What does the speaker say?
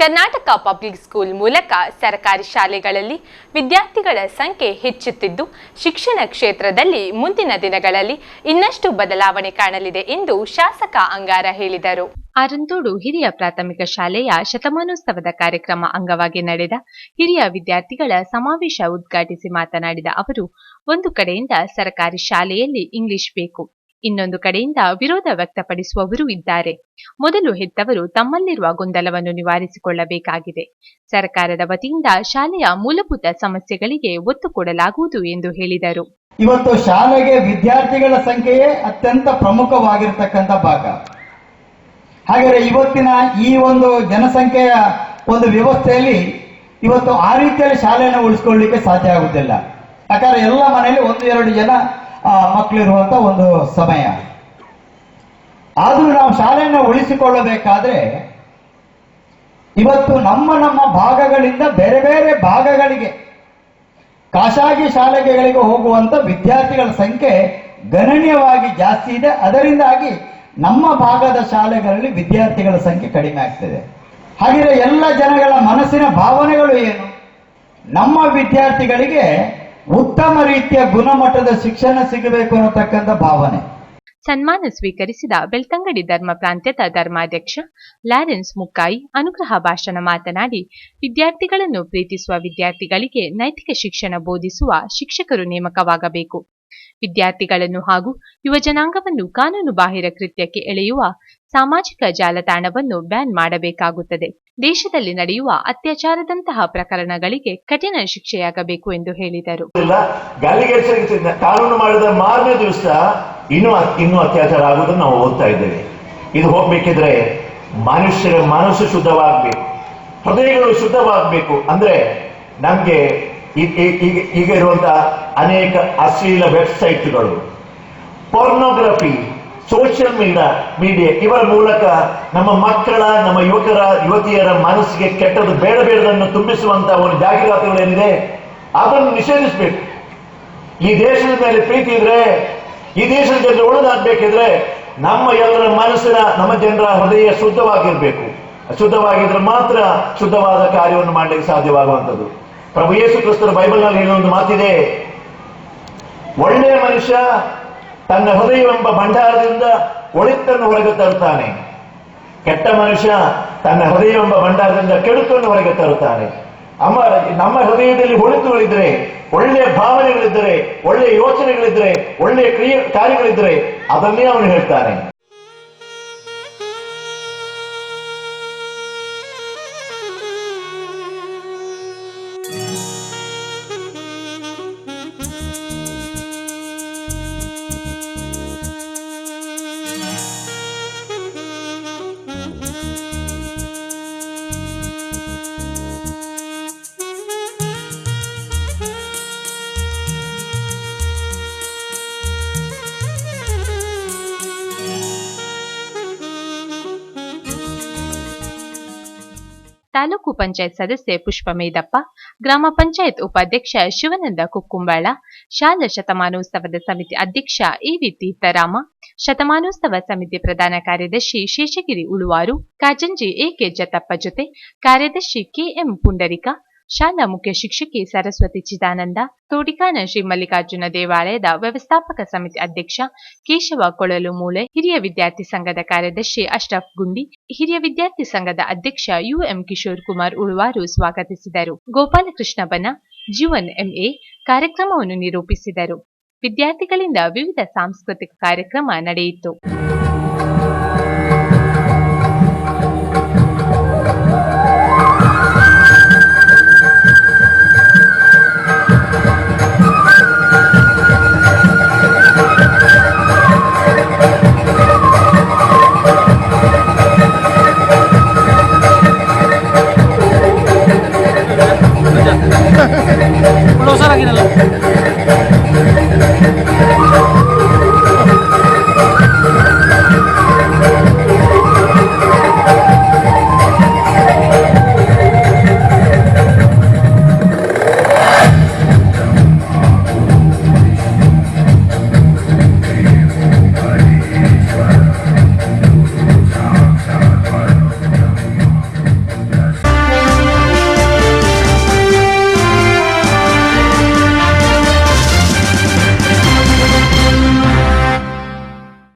Karnataka public school ಮೂಲಕ ಸರ್ಕಾರಿ ಶಾಲೆಗಳಲ್ಲಿ ವಿದ್ಯಾರ್ಥಿಗಳ ಸಂಖ್ಯೆ ಹೆಚ್ಚುತ್ತಿದ್ದು ಶಿಕ್ಷಣ ಕ್ಷೇತ್ರದಲ್ಲಿ ಮುಂದಿನ ದಿನಗಳಲ್ಲಿ ಇನ್ನಷ್ಟು ಬದಲಾವಣೆ ಕಾಣಲಿದೆ ಎಂದು ಶಾಸಕ ಅಂಗಾರ ಹೇಳಿದರು. ಆರಂತೋಡು ಹಿರಿಯ ಪ್ರಾಥಮಿಕ ಶಾಲೆಯ ಶತಮಾನೋತ್ಸವದ ಕಾರ್ಯಕ್ರಮ ಅಂಗವಾಗಿ ನಡೆದ ಹಿರಿಯ ವಿದ್ಯಾರ್ಥಿಗಳ ಸಮಾವೇಶ ಉದ್ಘಾಟಿಸಿ ಮಾತನಾಡಿದ ಅವರು, ಒಂದು ಕಡೆಯಿಂದ ಸರ್ಕಾರಿ ಶಾಲೆಯಲ್ಲಿ ಇಂಗ್ಲಿಷ್ ಬೇಕು, ಇನ್ನೊಂದು ಕಡೆಯಿಂದ ವಿರೋಧ ವ್ಯಕ್ತಪಡಿಸುವವರೂ ಇದ್ದಾರೆ. ಮೊದಲು ಹೆತ್ತವರು ತಮ್ಮಲ್ಲಿರುವ ಗೊಂದಲವನ್ನು ನಿವಾರಿಸಿಕೊಳ್ಳಬೇಕಾಗಿದೆ. ಸರ್ಕಾರದ ವತಿಯಿಂದ ಶಾಲೆಯ ಮೂಲಭೂತ ಸಮಸ್ಯೆಗಳಿಗೆ ಒತ್ತು ಕೊಡಲಾಗುವುದು ಎಂದು ಹೇಳಿದರು. ಇವತ್ತು ಶಾಲೆಗೆ ವಿದ್ಯಾರ್ಥಿಗಳ ಸಂಖ್ಯೆಯೇ ಅತ್ಯಂತ ಪ್ರಮುಖವಾಗಿರತಕ್ಕಂಥ ಭಾಗ. ಹಾಗಾದರೆ ಇವತ್ತಿನ ಈ ಒಂದು ಜನಸಂಖ್ಯೆಯ ಒಂದು ವ್ಯವಸ್ಥೆಯಲ್ಲಿ ಇವತ್ತು ಆ ರೀತಿಯಲ್ಲಿ ಶಾಲೆಯನ್ನು ಉಳಿಸಿಕೊಳ್ಳಲಿಕ್ಕೆ ಸಾಧ್ಯ ಆಗುತ್ತಿಲ್ಲ. ಯಾಕಂದ್ರೆ ಎಲ್ಲ ಮನೆಯಲ್ಲಿ 1-2 ಜನ ಮಕ್ಕಳಿರುವಂತ ಒಂದು ಸಮಯ. ಆದರೂ ನಾವು ಶಾಲೆಯನ್ನು ಉಳಿಸಿಕೊಳ್ಳಬೇಕಾದ್ರೆ ಇವತ್ತು ನಮ್ಮ ಭಾಗಗಳಿಂದ ಬೇರೆ ಬೇರೆ ಭಾಗಗಳಿಗೆ ಖಾಸಗಿ ಶಾಲೆಗಳಿಗೆ ಹೋಗುವಂತ ವಿದ್ಯಾರ್ಥಿಗಳ ಸಂಖ್ಯೆ ಗಣನೀಯವಾಗಿ ಜಾಸ್ತಿ ಇದೆ. ಅದರಿಂದಾಗಿ ನಮ್ಮ ಭಾಗದ ಶಾಲೆಗಳಲ್ಲಿ ವಿದ್ಯಾರ್ಥಿಗಳ ಸಂಖ್ಯೆ ಕಡಿಮೆ ಆಗ್ತಿದೆ. ಹಾಗೆಯೇ ಎಲ್ಲ ಜನಗಳ ಮನಸ್ಸಿನ ಭಾವನೆಗಳು ಏನು? ನಮ್ಮ ವಿದ್ಯಾರ್ಥಿಗಳಿಗೆ ಉತ್ತಮ ರೀತಿಯ ಗುಣಮಟ್ಟದ ಶಿಕ್ಷಣ ಸಿಗಬೇಕು ಅನ್ನತಕ್ಕಂಥ ಭಾವನೆ. ಸನ್ಮಾನ ಸ್ವೀಕರಿಸಿದ ಬೆಳ್ತಂಗಡಿ ಧರ್ಮ ಪ್ರಾಂತ್ಯದ ಧರ್ಮಾಧ್ಯಕ್ಷ ಲಾರೆನ್ಸ್ ಮುಕ್ಕಾಯಿ ಅನುಗ್ರಹ ಭಾಷಣ ಮಾತನಾಡಿ, ವಿದ್ಯಾರ್ಥಿಗಳನ್ನು ಪ್ರೀತಿಸುವ ವಿದ್ಯಾರ್ಥಿಗಳಿಗೆ ನೈತಿಕ ಶಿಕ್ಷಣ ಬೋಧಿಸುವ ಶಿಕ್ಷಕರು ನೇಮಕವಾಗಬೇಕು. ವಿದ್ಯಾರ್ಥಿಗಳನ್ನು ಹಾಗೂ ಯುವಜನಾಂಗವನ್ನು ಕಾನೂನು ಬಾಹಿರ ಕೃತ್ಯಕ್ಕೆ ಎಳೆಯುವ ಸಾಮಾಜಿಕ ಜಾಲತಾಣವನ್ನು ಬ್ಯಾನ್ ಮಾಡಬೇಕಾಗುತ್ತದೆ. ದೇಶದಲ್ಲಿ ನಡೆಯುವ ಅತ್ಯಾಚಾರದಂತಹ ಪ್ರಕರಣಗಳಿಗೆ ಕಠಿಣ ಶಿಕ್ಷೆಯಾಗಬೇಕು ಎಂದು ಹೇಳಿದರು. ಕಾನೂನು ಮಾಡಿದ ಮಾರನೇ ದಿವಸ ಇನ್ನೂ ಅತ್ಯಾಚಾರ ಆಗುವುದನ್ನು ನಾವು ಓದ್ತಾ ಇದ್ದೇವೆ. ಇದು ಹೋಗ್ಬೇಕಿದ್ರೆ ಮನುಷ್ಯರ ಮನಸ್ಸು ಶುದ್ಧವಾಗಬೇಕು, ಹೃದಯಗಳು ಶುದ್ಧವಾಗಬೇಕು. ಅಂದ್ರೆ ನಮ್ಗೆ ಈಗ ಇರುವಂತಹ ಅನೇಕ ಅಶ್ಲೀಲ ವೆಬ್ಸೈಟ್ಗಳು, ಪೋರ್ನೋಗ್ರಫಿ, ಸೋಷಿಯಲ್ ಮೀಡಿಯಾ ಇವರ ಮೂಲಕ ನಮ್ಮ ಮಕ್ಕಳ, ನಮ್ಮ ಯುವತಿಯರ ಮನಸ್ಸಿಗೆ ಕೆಟ್ಟದ್ದು ಬೇಡದನ್ನು ತುಂಬಿಸುವಂತಹ ಒಂದು ಜಾಹೀರಾತುಗಳೇನಿದೆ ಅದನ್ನು ನಿಷೇಧಿಸಬೇಕು. ಈ ದೇಶದ ಮೇಲೆ ಪ್ರೀತಿ ಇದ್ರೆ, ಈ ದೇಶದ ಜನರು ಉಳಿದಾಗಬೇಕಿದ್ರೆ ನಮ್ಮ ಎಲ್ಲರ ಮನಸ್ಸಿನ, ನಮ್ಮ ಜನರ ಹೃದಯ ಶುದ್ಧವಾಗಿರ್ಬೇಕು. ಶುದ್ಧವಾಗಿದ್ರೆ ಮಾತ್ರ ಶುದ್ಧವಾದ ಕಾರ್ಯವನ್ನು ಮಾಡಲಿಕ್ಕೆ ಸಾಧ್ಯವಾಗುವಂಥದ್ದು. ಪ್ರಭು ಯೇಸು ಕ್ರಿಸ್ತನ ಬೈಬಲ್ನಲ್ಲಿ ಹೇಳೋ ಒಂದು ಮಾತಿದೆ, ಒಳ್ಳೆಯ ಮನುಷ್ಯ ತನ್ನ ಹೃದಯವೆಂಬ ಭಂಡಾರದಿಂದ ಒಳಿತನ್ನು ಹೊರಗೆ ತರುತ್ತಾನೆ, ಕೆಟ್ಟ ಮನುಷ್ಯ ತನ್ನ ಹೃದಯವೆಂಬ ಭಂಡಾರದಿಂದ ಕೆಡುಕನ್ನು ಹೊರಗೆ ತರುತ್ತಾನೆ. ನಮ್ಮ ಹೃದಯದಲ್ಲಿ ಒಳಿತುಗಳಿದ್ರೆ, ಒಳ್ಳೆಯ ಭಾವನೆಗಳಿದ್ದರೆ, ಒಳ್ಳೆಯ ಯೋಚನೆಗಳಿದ್ರೆ, ಒಳ್ಳೆಯ ಕಾರ್ಯಗಳಿದ್ರೆ ಅದನ್ನೇ ಅವನು ಹೇಳ್ತಾನೆ. ತಾಲೂಕು ಪಂಚಾಯತ್ ಸದಸ್ಯೆ ಪುಷ್ಪಮೇದಪ್ಪ, ಗ್ರಾಮ ಪಂಚಾಯತ್ ಉಪಾಧ್ಯಕ್ಷ ಶಿವಾನಂದ ಕುಕ್ಕುಂಬಾಳ, ಶಾಲಾ ಶತಮಾನೋತ್ಸವದ ಸಮಿತಿ ಅಧ್ಯಕ್ಷ ಎವಿ ತೀರ್ಥರಾಮ, ಶತಮಾನೋತ್ಸವ ಸಮಿತಿ ಪ್ರಧಾನ ಕಾರ್ಯದರ್ಶಿ ಶೇಷಗಿರಿ ಉಳುವಾರು, ಕಾಜಂಜಿ ಎಕೆ ಜತಪ್ಪ ಜೊತೆ ಕಾರ್ಯದರ್ಶಿ ಕೆಎಂ ಪುಂಡರಿಕ, ಶಾಲಾ ಮುಖ್ಯ ಶಿಕ್ಷಕಿ ಸರಸ್ವತಿ ಚಿದಾನಂದ, ತೋಡಿಕಾನ ಶ್ರೀ ಮಲ್ಲಿಕಾರ್ಜುನ ದೇವಾಲಯದ ವ್ಯವಸ್ಥಾಪಕ ಸಮಿತಿ ಅಧ್ಯಕ್ಷ ಕೇಶವ ಕೊಳಲುಮೂಳೆ, ಹಿರಿಯ ವಿದ್ಯಾರ್ಥಿ ಸಂಘದ ಕಾರ್ಯದರ್ಶಿ ಅಶ್ರಫ್ ಗುಂಡಿ, ಹಿರಿಯ ವಿದ್ಯಾರ್ಥಿ ಸಂಘದ ಅಧ್ಯಕ್ಷ ಯುಎಂ ಕಿಶೋರ್ ಕುಮಾರ್ ಉಳುವಾರು ಸ್ವಾಗತಿಸಿದರು. ಗೋಪಾಲಕೃಷ್ಣ ಬನ, ಜೀವನ್ ಎಂಎ ಕಾರ್ಯಕ್ರಮವನ್ನು ನಿರೂಪಿಸಿದರು. ವಿದ್ಯಾರ್ಥಿಗಳಿಂದ ವಿವಿಧ ಸಾಂಸ್ಕೃತಿಕ ಕಾರ್ಯಕ್ರಮ ನಡೆಯಿತು.